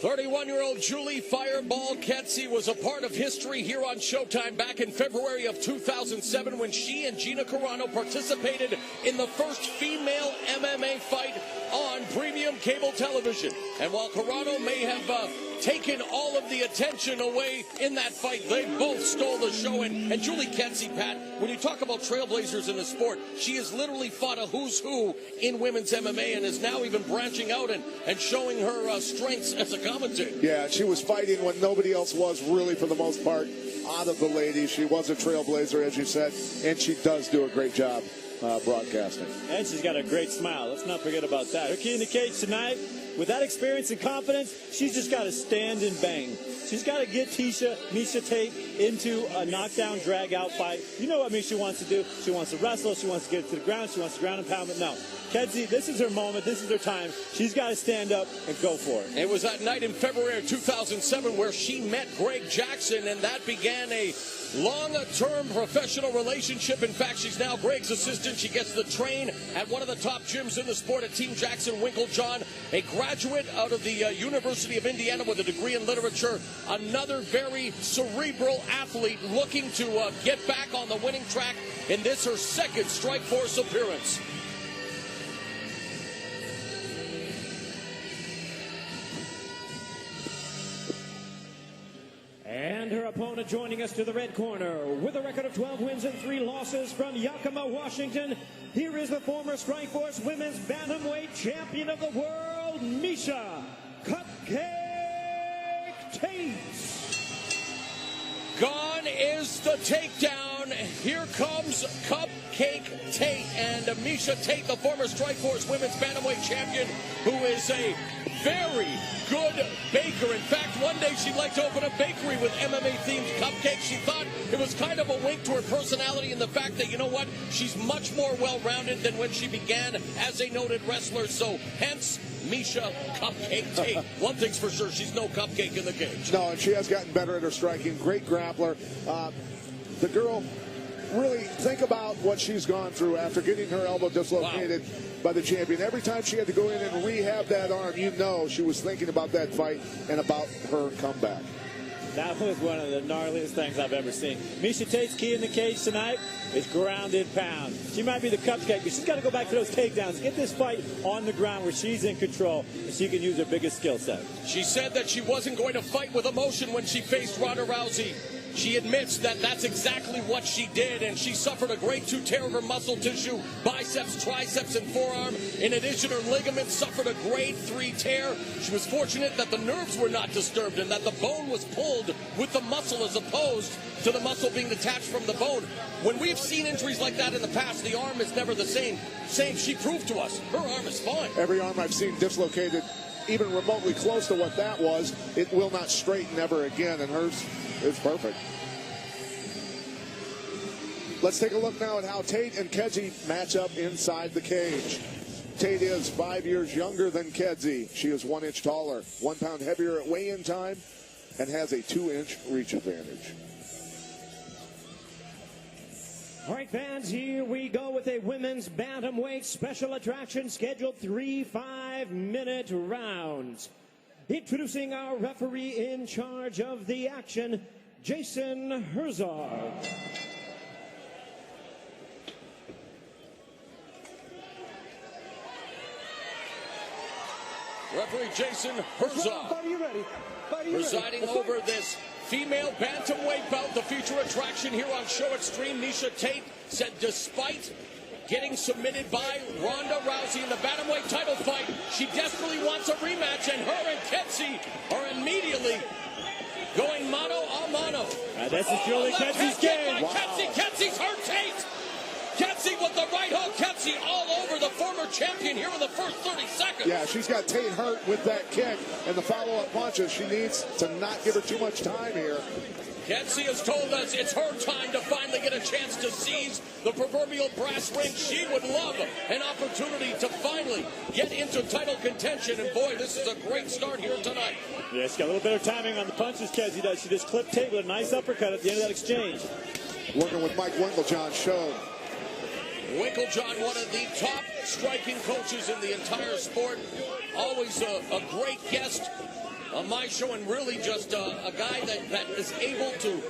31-year-old Julie Fireball Kedzie was a part of history here on Showtime back in February of 2007 when she and Gina Carano participated in the first female MMA fight on premium cable television. And while Carano may have taken all of the attention away in that fight, they both stole the show. And Julie Kedzie, Pat, when you talk about trailblazers in the sport, she has literally fought a who's who in women's MMA and is now even branching out and showing her strengths as a commentator. Yeah, she was fighting when nobody else was, really, for the most part, out of the ladies. She was a trailblazer, as you said, and she does do a great job broadcasting. And she's got a great smile. Let's not forget about that. Her key in the cage tonight, with that experience and confidence, she's just got to stand and bang. She's got to get Miesha Tate into a knockdown, drag-out fight. You know what Miesha wants to do. She wants to wrestle. She wants to get it to the ground. She wants to ground and pound. But no, Kedzie, this is her moment. This is her time. She's got to stand up and go for it. It was that night in February of 2007 where she met Greg Jackson, and that began a long-term professional relationship. In fact, she's now Greg's assistant. She gets to train at one of the top gyms in the sport at Team Jackson Winklejohn, a graduate out of the University of Indiana with a degree in literature. Another very cerebral athlete looking to get back on the winning track in this, her second Strikeforce appearance. And her opponent joining us to the red corner with a record of 12 wins and 3 losses from Yakima, Washington. Here is the former Strikeforce Women's Bantamweight Champion of the World, Miesha Cupcake Tate. Gone is the takedown. Here comes Cupcake Tate. And Miesha Tate, the former Strikeforce Women's Bantamweight Champion, who is a very good baker. In fact, one day she'd like to open a bakery with MMA-themed cupcakes. She thought it was kind of a wink to her personality and the fact that, you know what, she's much more well-rounded than when she began as a noted wrestler. So, hence, Miesha Cupcake Tate. One thing's for sure, she's no cupcake in the cage. No, and she has gotten better at her striking. Great grappler. The girl, really think about what she's gone through after getting her elbow dislocated by the champion. Every time she had to go in and rehab that arm, you know she was thinking about that fight and about her comeback. That was one of the gnarliest things I've ever seen. Miesha Tate's key in the cage tonight is ground and pound. She might be the cupcake, but she's got to go back to those takedowns. Get this fight on the ground where she's in control and she can use her biggest skill set. She said that she wasn't going to fight with emotion when she faced Ronda Rousey. She admits that that's exactly what she did, and she suffered a grade 2 tear of her muscle tissue, biceps, triceps, and forearm. In addition, her ligaments suffered a grade 3 tear. She was fortunate that the nerves were not disturbed and that the bone was pulled with the muscle as opposed to the muscle being detached from the bone. When we've seen injuries like that in the past, the arm is never the same. She proved to us her arm is fine. Every arm I've seen dislocated, even remotely close to what that was, it will not straighten ever again, and hers is perfect. Let's take a look now at how Tate and Kedzie match up inside the cage. Tate is 5 years younger than Kedzie. She is 1 inch taller, 1 pound heavier at weigh-in time, and has a 2-inch reach advantage. All right, fans, here we go with a women's bantamweight special attraction scheduled 3 5-minute rounds. Introducing our referee in charge of the action, Jason Herzog. Referee Jason Herzog presiding over this female bantamweight bout. The future attraction here on Show Extreme. Miesha Tate said despite getting submitted by Ronda Rousey in the bantamweight title fight, she desperately wants a rematch, and her and Kedzie are immediately going mano a mano. This is Julie Kedzie's game. Wow. Kedzie's hurt Tate. Kedzie with the right hook. Kedzie all over the former champion here in the first 30 seconds. Yeah, she's got Tate hurt with that kick and the follow-up punches. She needs to not give her too much time here. Kedzie has told us it's her time to finally get a chance to seize the proverbial brass ring. She would love an opportunity to finally get into title contention. And boy, this is a great start here tonight. Yeah, she's got a little better timing on the punches, Kedzie does. She just clipped Tate with a nice uppercut at the end of that exchange. Working with Mike Winklejohn showed. Winklejohn, one of the top striking coaches in the entire sport. Always a great guest on my show, and really just a guy that is able to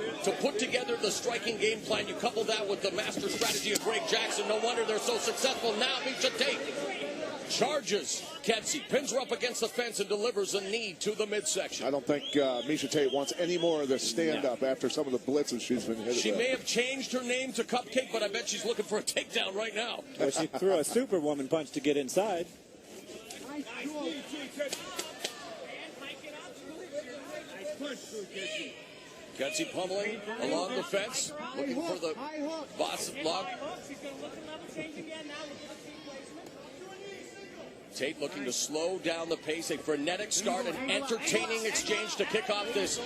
put together the striking game plan. You couple that with the master strategy of Greg Jackson. No wonder they're so successful. Now Miesha Tate charges Kedzie, pins her up against the fence, and delivers a knee to the midsection. I don't think Miesha Tate wants any more of this stand-up after some of the blitzes she's been hit with. She may have changed her name to Cupcake, but I bet she's looking for a takedown right now. Well, she threw a superwoman punch to get inside. Kedzie pummeling along the fence, looking for the boss block. Tate looking to slow down the pace, a frenetic start, an entertaining exchange to kick off this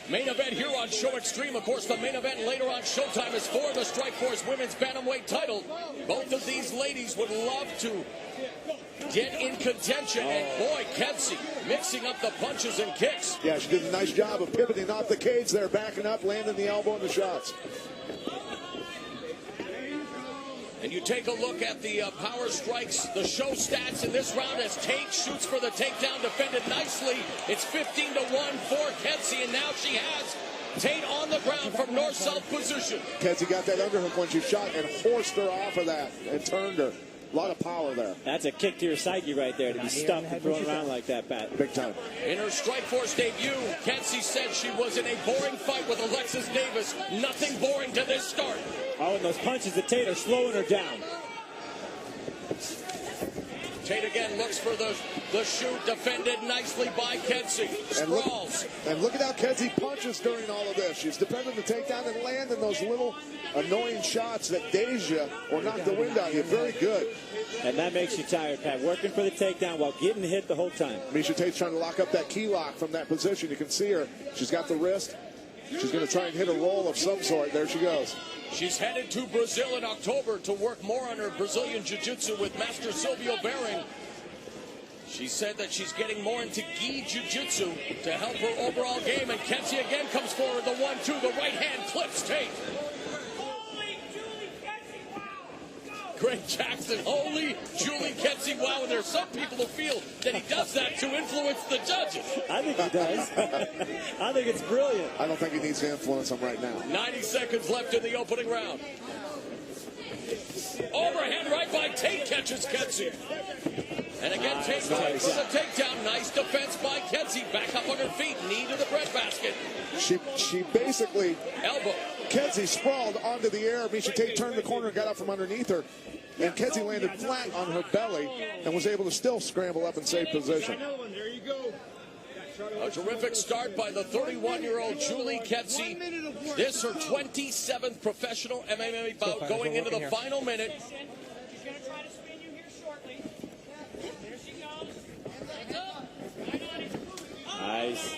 main event here on Show Extreme. Of course, the main event later on Showtime is for the Strikeforce Women's Bantamweight title. Both of these ladies would love to get in contention, and boy, Kedzie mixing up the punches and kicks. Yeah, she did a nice job of pivoting off the cage there, backing up, landing the elbow and the shots. And you take a look at the power strikes, the show stats in this round as Tate shoots for the takedown, defended nicely. It's 15-1 for Kedzie, and now she has Tate on the ground from north-south position. Kedzie got that underhook when she shot and horsed her off of that and turned her. A lot of power there. That's a kick to your psyche right there, to be stuffed and thrown around like that, Pat. Big time. In her Strikeforce debut, Kedzie said she was in a boring fight with Alexis Davis. Nothing boring to this start. Oh, and those punches to Tate are slowing her down. Tate again looks for the shoot, defended nicely by Kedzie. Sprawls. And look at how Kedzie punches during all of this. She's defending the takedown and landing those little annoying shots that daze you or knock the wind out of you. Very good. And that makes you tired, Pat. Working for the takedown while getting hit the whole time. Miesha Tate's trying to lock up that key lock from that position. You can see her. She's got the wrist. She's going to try and hit a roll of some sort. There she goes. She's headed to Brazil in October to work more on her Brazilian Jiu-Jitsu with Master Silvio Bering. She said that she's getting more into gi Jiu-Jitsu to help her overall game. And Kedzie again comes forward, the 1-2, the right hand clips Tate. Greg Jackson, holy Julie Kedzie, wow. And there's some people who feel that he does that to influence the judges. I think he does. I think it's brilliant. I don't think he needs to influence them right now. 90 seconds left in the opening round. Overhand right by Tate, catches Kedzie. And again, Tate going for the takedown. Nice defense by Kedzie. Back up on her feet, knee to the breadbasket. She basically... Elbow. Kedzie sprawled onto the air. Miesha Tate turned the corner and got up from underneath her. And Kedzie landed flat on her belly and was able to still scramble up and save position. A terrific start by the 31-year-old Julie Kedzie. This her 27th professional MMA bout going into the final minute. She's going to try to spin you here shortly. There she goes. Nice.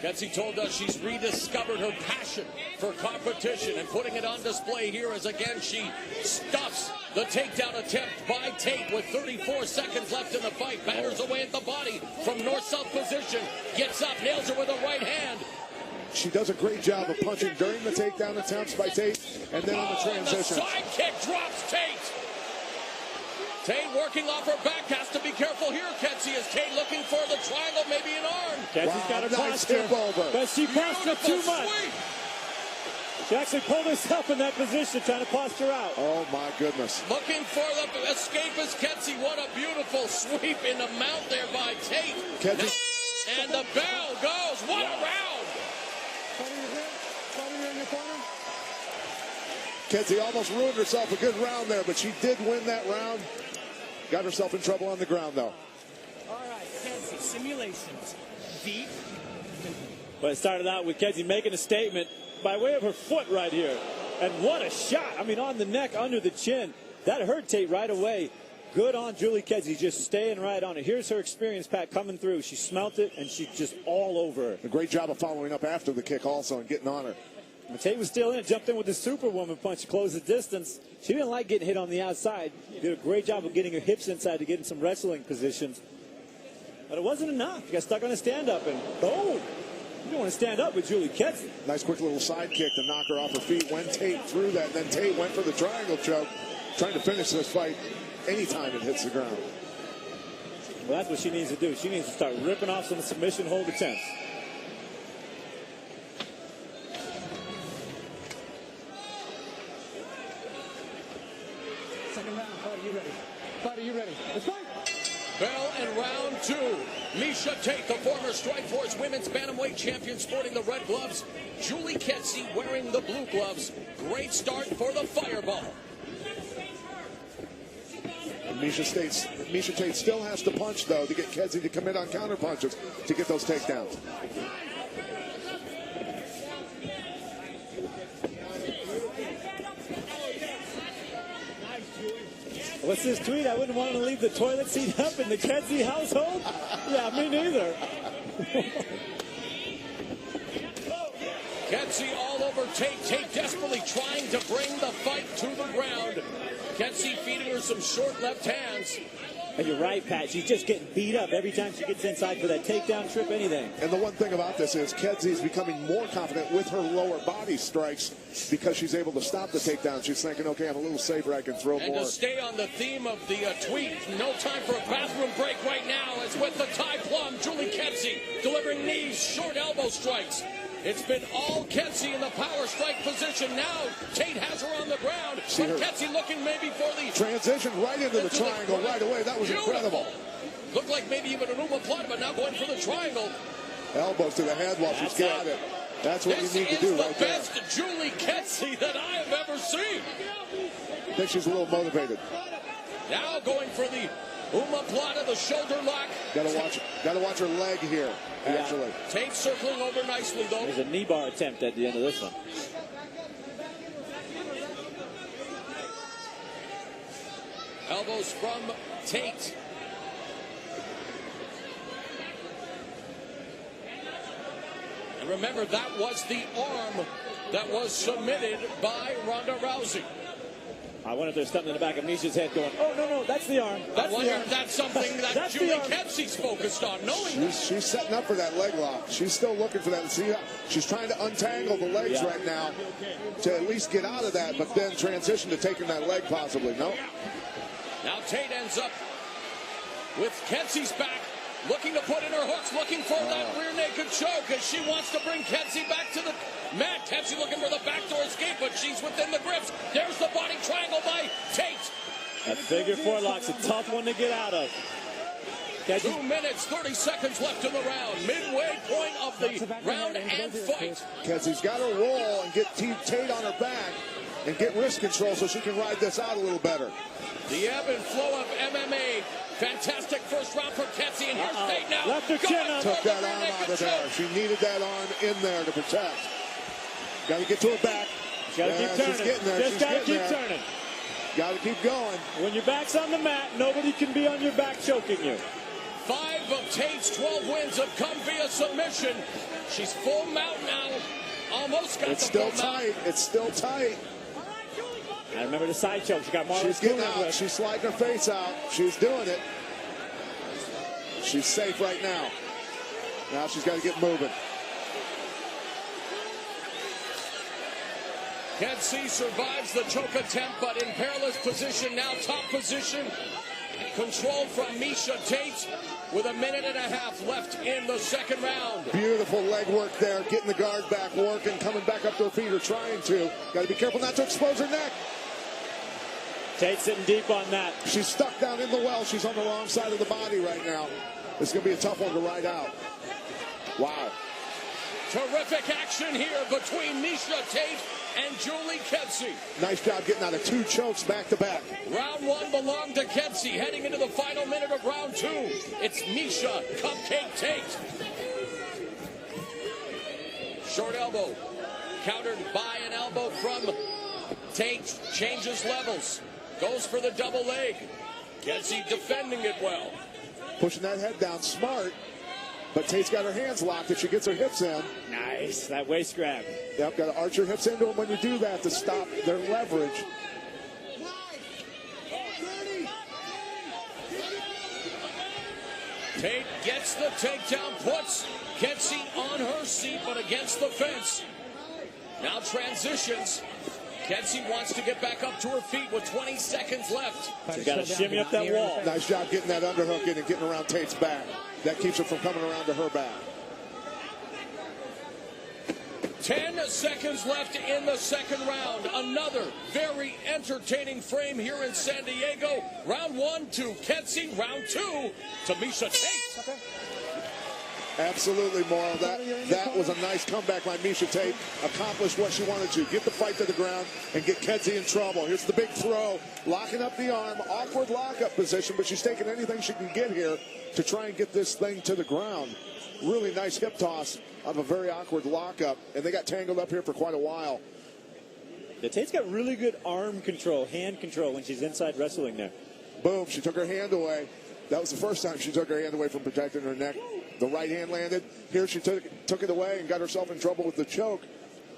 Kedzie told us she's rediscovered her passion for competition and putting it on display here as again she stuffs the takedown attempt by Tate with 34 seconds left in the fight. Batters away at the body from north-south position. Gets up, nails her with a right hand. She does a great job of punching during the takedown attempts by Tate and then on the transition. The side kick drops Tate. Tate working off her back, has to be careful here. Kedzie is Tate looking for the triangle, maybe an arm. Kedie's got her nice posture, tip over. but she postured too much. Sweep. She actually pulled herself in that position, trying to posture out. Oh, my goodness. Looking for the escapist Kedzie. What a beautiful sweep in the mount there by Tate. Kedzie. And the bell goes. What a round. Kedzie almost ruined herself a good round there, but she did win that round. Got herself in trouble on the ground, though. All right, Kedzie, simulations. Deep. But it started out with Kedzie making a statement by way of her foot right here. And what a shot. I mean, on the neck, under the chin. That hurt Tate right away. Good on Julie Kedzie, just staying right on it. Here's her experience, Pat, coming through. She smelt it, and she's just all over her. A great job of following up after the kick also and getting on her. Tate was still in, jumped in with the superwoman punch to close the distance. She didn't like getting hit on the outside. Did a great job of getting her hips inside to get in some wrestling positions. But it wasn't enough. She got stuck on a stand-up, and boom. You don't want to stand up with Julie Kedzie. Nice quick little side kick to knock her off her feet when Tate threw that. Then Tate went for the triangle choke, trying to finish this fight anytime it hits the ground. Well, that's what she needs to do. She needs to start ripping off some submission hold attempts. Second round, fighter, you ready? Fighter, you ready? Let's fight! Bell in round 2. Miesha Tate, the former Strikeforce Women's Bantamweight Champion, sporting the red gloves. Julie Kedzie wearing the blue gloves. Great start for the Fireball. And Miesha Tate still has to punch, though, to get Kedzie to commit on counter punches to get those takedowns. What's this tweet? I wouldn't want to leave the toilet seat up in the Kedzie household? Yeah, me neither. Kedzie all over Tate. Tate desperately trying to bring the fight to the ground. Kedzie feeding her some short left hands. And you're right, Pat. She's just getting beat up every time she gets inside for that takedown, trip, anything. And the one thing about this is Kedzie is becoming more confident with her lower body strikes because she's able to stop the takedown. She's thinking, okay, I'm a little safer. I can throw and more. And to stay on the theme of the tweet, no time for a bathroom break right now. As with the Thai plum, Julie Kedzie delivering knees, short elbow strikes. It's been all Kedzie in the power strike position. Now Tate has her on the ground. See but her Kedzie looking maybe for the transition right into the triangle right away. That was beautiful. Incredible. Looked like maybe even an omoplata, but now going for the triangle. Elbows to the head while she's got it. That's what you need to do right there. This is the best Julie Kedzie that I have ever seen. I think she's a little motivated. Now going for the omoplata, the shoulder lock. Gotta watch her leg here, actually. Yeah. Tate circling over nicely, though. There's a knee bar attempt at the end of this one. Elbows from Tate. And remember, that was the arm that was submitted by Ronda Rousey. I wonder if there's something in the back of Miesha's head going, oh, no, that's the arm. I wonder if that's something that Julie Kedzie's focused on, knowing she's setting up for that leg lock. She's still looking for that. See, she's trying to untangle the legs right now to at least get out of that, but then transition to taking that leg possibly. No. Now Tate ends up with Kedzie's back, looking to put in her hooks, looking for that rear naked choke as she wants to bring Kedzie back to the mat. Kedzie looking for the backdoor escape, but she's within the grips. There's the body triangle by Tate. That figure four lock's a tough one to get out of. 2 minutes, 30 seconds left in the round. Midway point of the round and fight. Kedzie's got to roll and get Tate on her back and get wrist control so she can ride this out a little better. The ebb and flow of MMA. Fantastic first round for Kedzie, and here's Tate now. Left her chin up. Took that arm out of there. She needed that arm in there to protect. Got to get to her back. Got to keep turning. She's getting there. Just got to keep turning. Got to keep going. When your back's on the mat, nobody can be on your back choking you. 5 of Tate's 12 wins have come via submission. She's full mount now. Almost got it's the full still tight. mount. It's still tight. I remember the side choke. She got Marlon. She's getting out. She's sliding her face out. She's doing it. She's safe right now. Now she's got to get moving. Kedzie survives the choke attempt, but in perilous position now. Top position. Controlled from Miesha Tate with 1.5 minutes left in the second round. Beautiful leg work there. Getting the guard back, working, coming back up to her feet or trying to. Got to be careful not to expose her neck. Tate sitting deep on that. She's stuck down in the well. She's on the wrong side of the body right now. It's going to be a tough one to ride out. Wow. Terrific action here between Miesha Tate and Julie Kedzie. Nice job getting out of 2 chokes back to back. Round 1 belonged to Kedzie. Heading into the final minute of round 2, it's Miesha Cupcake Tate. Short elbow, countered by an elbow from Tate. Changes levels, goes for the double leg. Kedzie defending it well. Pushing that head down smart. But Tate's got her hands locked if she gets her hips in. Nice, that waist grab. Yep, got to arch your hips into them when you do that to stop their leverage. Tate gets the takedown, puts Kedzie on her seat, but against the fence. Now transitions. Kedzie wants to get back up to her feet with 20 seconds left. She's got to shimmy up that wall. Nice job getting that underhook in and getting around Tate's back. That keeps her from coming around to her back. 10 seconds left in the second round. Another very entertaining frame here in San Diego. Round 1 to Kedzie. Round 2 to Miesha Tate. Absolutely, Morrow. That was a nice comeback by Miesha Tate. Accomplished what she wanted to. Get the fight to the ground and get Kedzie in trouble. Here's the big throw. Locking up the arm. Awkward lockup position, but she's taking anything she can get here to try and get this thing to the ground. Really nice hip toss of a very awkward lockup, and they got tangled up here for quite a while. Yeah, Tate's got really good arm control, hand control when she's inside wrestling there. Boom, she took her hand away. That was the first time she took her hand away from protecting her neck. The right hand landed. Here she took it away and got herself in trouble with the choke,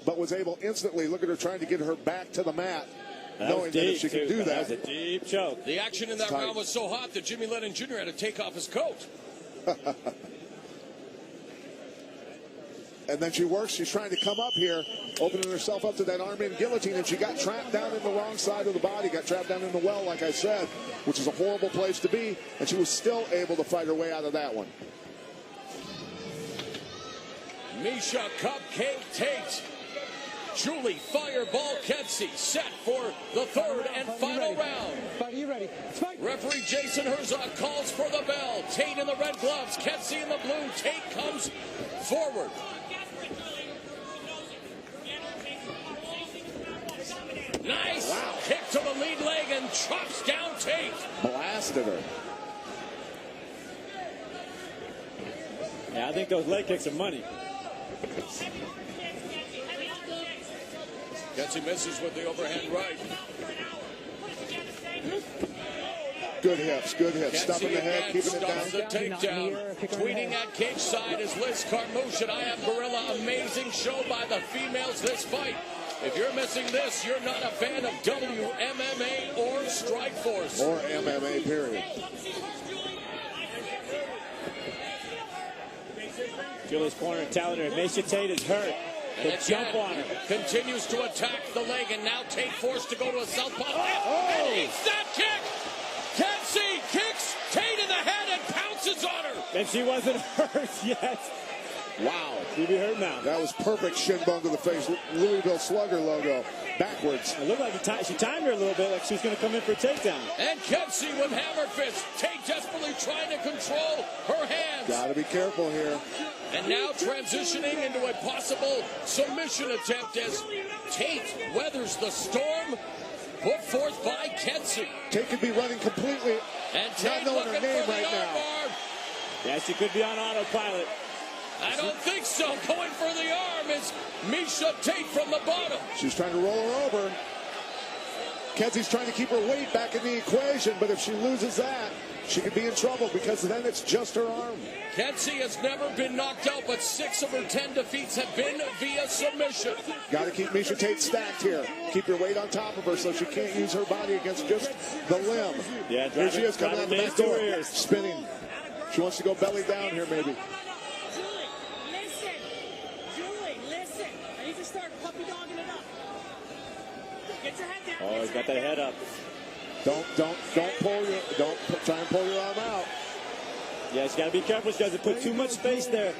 but was able instantly, look at her trying to get her back to the mat, knowing that if she could do that. That was a deep choke. The action in that round was so hot that Jimmy Lennon Jr. had to take off his coat. And then she works. She's trying to come up here, opening herself up to that arm-in guillotine, and she got trapped down in the wrong side of the body, got trapped down in the well, like I said, which is a horrible place to be, and she was still able to fight her way out of that one. Miesha Cupcake Tate. Julie Fireball Kedzie set for the third and final round. Fight, are you ready? Fight. Referee Jason Herzog calls for the bell. Tate in the red gloves, Kedzie in the blue. Tate comes forward. Nice kick to the lead leg and chops down Tate. Blasted her. Yeah, I think those leg kicks are money. Kedzie misses with the overhand right. Good hips, good hips. Kedzie Stopping the head, keeping it stops down. the takedown. Tweeting at cage side is Liz Carmouche and I Am Gorilla. Amazing show by the females this fight. If you're missing this, you're not a fan of WMMA or Strikeforce. Or MMA, period. Julie's corner telling her Miesha Tate is hurt. And jump on her. Continues to attack the leg, and now Tate forced to go to a southpaw. And eats that kick! Kedzie kicks Tate in the head and pounces on her. And she wasn't hurt yet. Wow. She'll be hurt now. That was perfect shin bone to the face. Louisville Slugger logo. Backwards. It looked like she timed her a little bit, like she was going to come in for a takedown. And Kedzie with hammer fist. Tate desperately trying to control her hands. Gotta be careful here. And now transitioning into a possible submission attempt as Tate weathers the storm put forth by Kedzie. Tate could be running completely, and Tate not knowing her name right now. Yeah, she could be on autopilot. I don't think so. Going for the arm is Miesha Tate from the bottom. She's trying to roll her over. Kedzie's trying to keep her weight back in the equation, but if she loses that, she could be in trouble because then it's just her arm. Kedzie has never been knocked out, but 6 of her 10 defeats have been via submission. Got to keep Miesha Tate stacked here. Keep your weight on top of her so she can't use her body against just the limb. Yeah, here she is coming out the back door, spinning. She wants to go belly down here maybe. Oh, he's got that head up. Don't try and pull your arm out. Yeah, she's got to be careful. She doesn't put too much space there,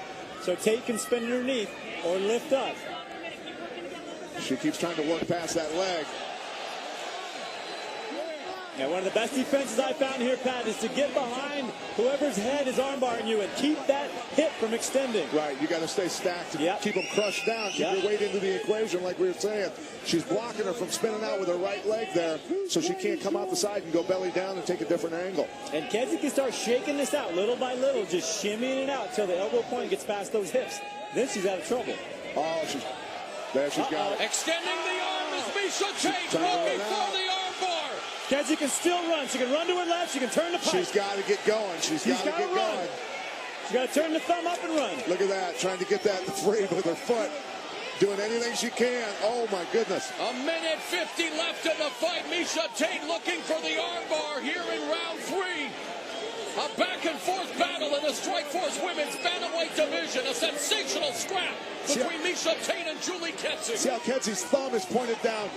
so Tate can spin underneath or lift up. She keeps trying to work past that leg. Now, one of the best defenses I found here, Pat, is to get behind whoever's head is armbarring you and keep that hip from extending. Right, you got to stay stacked and keep them crushed down. Keep your weight into the equation, like we were saying. She's blocking her from spinning out with her right leg there, so she can't come out the side and go belly down and take a different angle. And Kedzie can start shaking this out little by little, just shimmying it out till the elbow point gets past those hips. Then she's out of trouble. Oh, she's got it. Extending the arm is Miesha Tate, looking for the arm bar. Kedzie can still run. She can run to her left. She can turn the punch. She's got to get going. She's got to get going. She's got to turn the thumb up and run. Look at that, trying to get that free with her foot. Doing anything she can. Oh, my goodness. A minute 50 left in the fight. Miesha Tate looking for the armbar here in round 3. A back-and-forth battle in the Strikeforce Women's Bantamweight division. decision. A sensational scrap between Miesha Tate and Julie Kedzie. See how Kedzie's thumb is pointed down.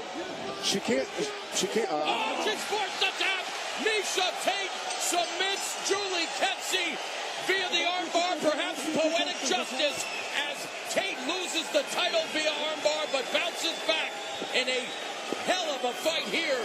She can't. She's forced the tap. Miesha Tate submits Julie Kedzie via the armbar. Perhaps poetic justice as Tate loses the title via armbar, but bounces back in a hell of a fight here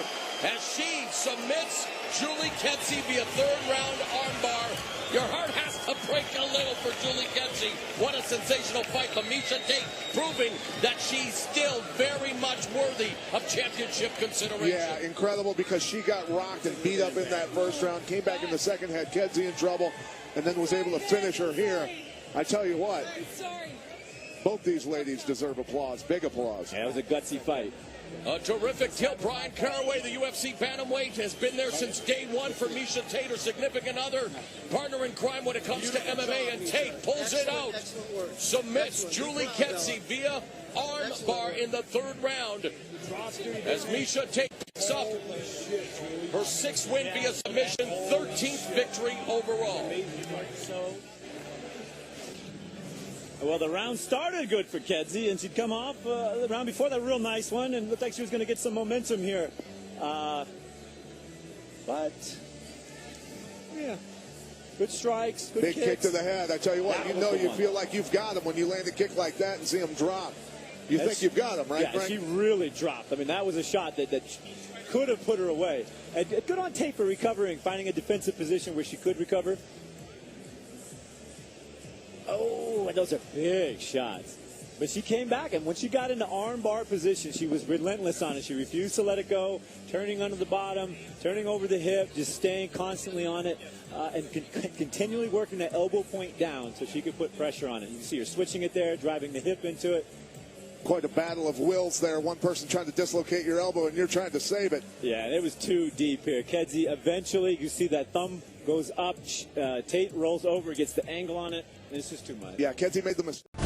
as she submits Julie Kedzie via third-round armbar. Your heart has to break a little for Julie Kedzie. What a sensational fight. But Miesha Tate proving that she's still very much worthy of championship consideration. Yeah, incredible, because she got rocked and beat up in that first round, came back in the second, had Kedzie in trouble, and then was able to finish her here. I tell you what, both these ladies deserve applause, big applause. Yeah, it was a gutsy fight. A terrific tilt. Brian Caraway, the UFC bantamweight, has been there since day one for Miesha Tate, her significant other, partner in crime when it comes to MMA, and Tate pulls it out, submits Julie Kedzie via armbar in the third round as Miesha Tate picks up her 6th win via submission, 13th victory overall. Well, the round started good for Kedzie, and she'd come off the round before that real nice one, and looked like she was going to get some momentum here. But, yeah, good strikes, good Big kicks. kick to the head. I tell you what, you feel like you've got him when you land a kick like that and see him drop. You think you've got him, right, Yeah, Frank? she really dropped. I mean, that was a shot that could have put her away. And good on Tate for recovering, finding a defensive position where she could recover. Oh, and those are big shots. But she came back, and when she got into armbar position, she was relentless on it. She refused to let it go, turning under the bottom, turning over the hip, just staying constantly on it, and continually working the elbow point down so she could put pressure on it. You can see her switching it there, driving the hip into it. Quite a battle of wills there. One person trying to dislocate your elbow, and you're trying to save it. Yeah, it was too deep here. Kedzie, eventually, you see that thumb goes up. Tate rolls over, gets the angle on it. It's just too much. Yeah, Kedzie made the mistake.